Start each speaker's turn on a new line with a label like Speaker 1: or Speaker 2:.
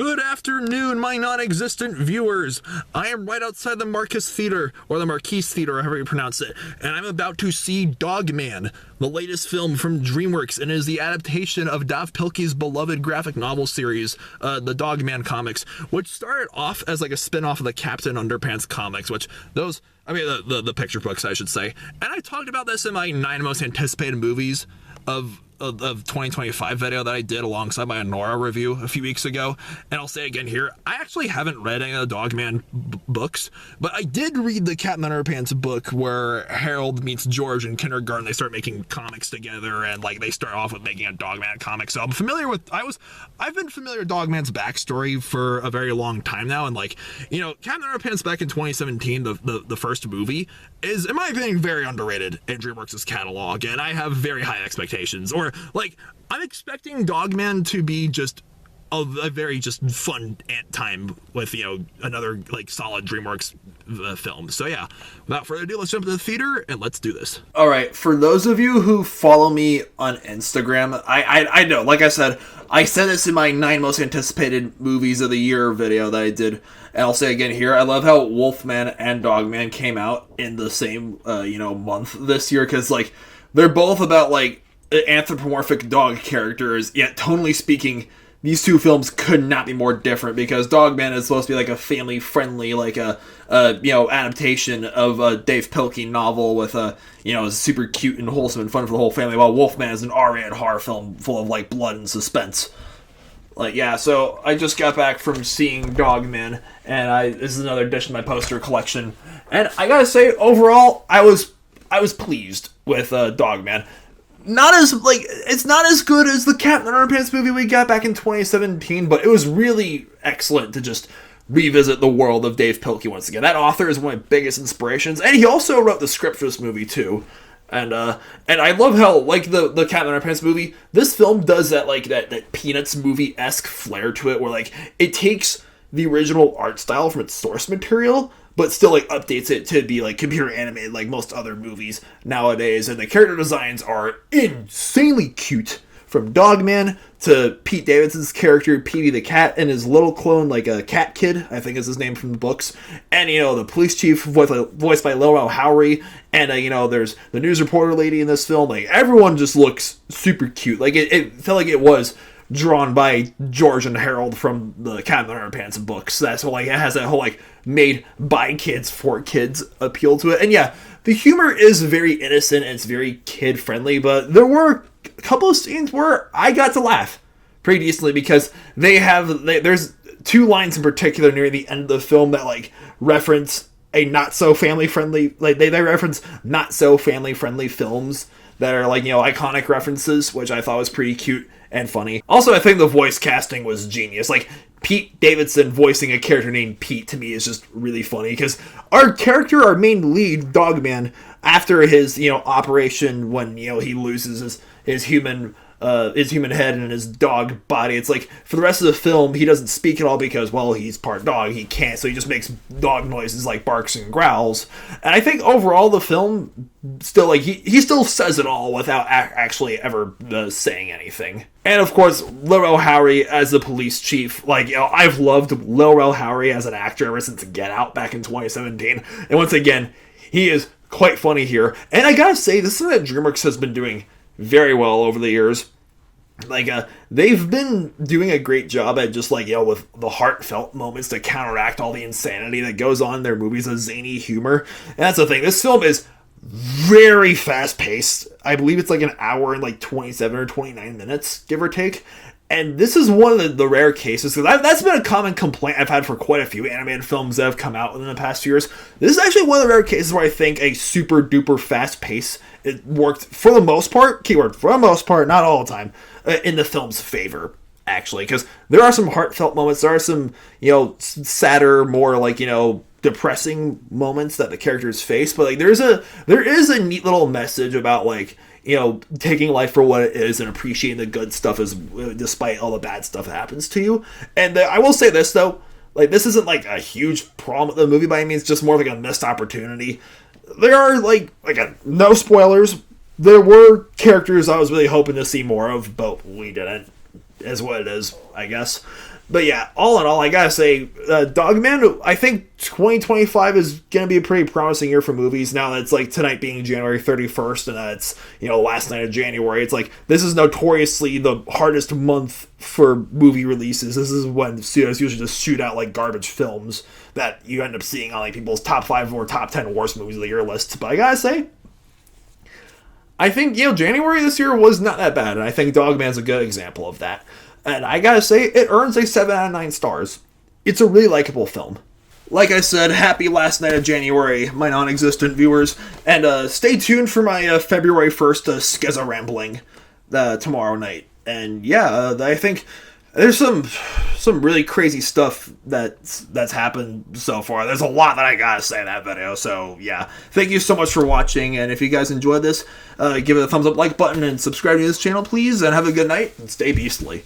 Speaker 1: Good afternoon, my non-existent viewers. I am right outside the Marcus Theater, or the Marquise Theater, however you pronounce it, and I'm about to see Dogman, the latest film from DreamWorks, and it is the adaptation of Dav Pilkey's beloved graphic novel series, the Dogman comics, which started off as like a spin-off of the Captain Underpants comics, which the picture books, I should say. And I talked about this in my 9 most anticipated movies of 2025 video that I did alongside my Anora review a few weeks ago, and I'll say again here, I actually haven't read any of the Dogman books, but I did read the Captain Underpants book where Harold meets George in kindergarten. They start making comics together, and like they start off with making a Dogman comic, so I've been familiar with Dogman's backstory for a very long time now, and like, you know, Captain Underpants back in 2017, the first movie, is, in my opinion, very underrated in DreamWorks' catalog, and I have very high expectations. Or, like, I'm expecting Dogman to be just a very just fun ant time with, you know, another, like, solid DreamWorks film. So, yeah, without further ado, let's jump to the theater, and let's do this.
Speaker 2: All right, for those of you who follow me on Instagram, I know, like I said this in my 9 most anticipated movies of the year video that I did, and I'll say again here, I love how Wolfman and Dogman came out in the same, month this year, because, like, they're both about, like, anthropomorphic dog characters, yet tonally speaking, these two films could not be more different, because Dogman is supposed to be like a family-friendly, like adaptation of a Dave Pilkey novel with super cute and wholesome and fun for the whole family, while Wolfman is an R-rated horror film full of like blood and suspense. Like, yeah, so I just got back from seeing Dogman, and this is another addition to my poster collection, and I gotta say, overall, I was pleased with Dogman. It's not as good as the Captain Underpants movie we got back in 2017, but it was really excellent to just revisit the world of Dave Pilkey once again. That author is one of my biggest inspirations, and he also wrote the script for this movie too. And I love how, like, the Captain Underpants movie, this film does that Peanuts movie-esque flair to it, where, like, it takes the original art style from its source material, but still, like, updates it to be, like, computer animated like most other movies nowadays, and the character designs are insanely cute. From Dogman to Pete Davidson's character, Petey the Cat, and his little clone, like a Cat Kid, I think is his name from the books. And, the police chief, voiced by Lil Rel Howery, and, there's the news reporter lady in this film. Like, everyone just looks super cute. Like, it felt like it was drawn by George and Harold from the Captain Underpants books. That's what, like, it has that whole, like, made by kids for kids appeal to it. And yeah, the humor is very innocent and it's very kid friendly, but there were a couple of scenes where I got to laugh pretty decently, because there's 2 lines in particular near the end of the film that, like, reference a not so family friendly, like, they reference not so family friendly films that are, like, iconic references, which I thought was pretty cute and funny. Also, I think the voice casting was genius. Like, Pete Davidson voicing a character named Pete, to me, is just really funny, because our main lead, Dogman, after his, operation when, he loses his human head and his dog body, it's like, for the rest of the film, he doesn't speak at all because, well, he's part dog, he can't, so he just makes dog noises like barks and growls. And I think overall the film still, like, he still says it all without actually ever saying anything. And of course, Lil Rel Howery as the police chief, like, I've loved Lil Rel Howery as an actor ever since Get Out back in 2017, and once again, he is quite funny here. And I gotta say, this is something that DreamWorks has been doing very well over the years. Like, they've been doing a great job at just, like, with the heartfelt moments to counteract all the insanity that goes on in their movies, of zany humor. And that's the thing, this film is very fast-paced. I believe it's like an hour and, like, 27 or 29 minutes, give or take. And this is one of the rare cases, because that's been a common complaint I've had for quite a few animated films that have come out in the past few years. This is actually one of the rare cases where I think a super-duper fast pace, it worked for the most part, keyword, for the most part, not all the time, in the film's favor, actually. Because there are some heartfelt moments, there are some, sadder, more, like, depressing moments that the characters face, but, like, there is a neat little message about, like, taking life for what it is and appreciating the good stuff despite all the bad stuff that happens to you. And I will say this, though, like, this isn't, like, a huge problem with the movie by any means, just more like a missed opportunity. There are, no spoilers, there were characters I was really hoping to see more of, but we didn't, is what it is, I guess. But yeah, all in all, I gotta say, Dogman, I think 2025 is gonna be a pretty promising year for movies. Now that it's like tonight being January 31st, and it's, you know, the last night of January. It's like, this is notoriously the hardest month for movie releases. This is when studios usually just shoot out like garbage films that you end up seeing on like people's top 5 or top 10 worst movies of the year lists. But I gotta say, I think, you know, January this year was not that bad, and I think Dogman's a good example of that. And I gotta say, it earns a 7 out of 9 stars. It's a really likable film. Like I said, happy last night of January, my non-existent viewers. And stay tuned for my February 1st Skizza rambling tomorrow night. And yeah, I think there's some really crazy stuff that's happened so far. There's a lot that I gotta say in that video. So yeah, thank you so much for watching. And if you guys enjoyed this, give it a thumbs up, like button, and subscribe to this channel, please. And have a good night, and stay beastly.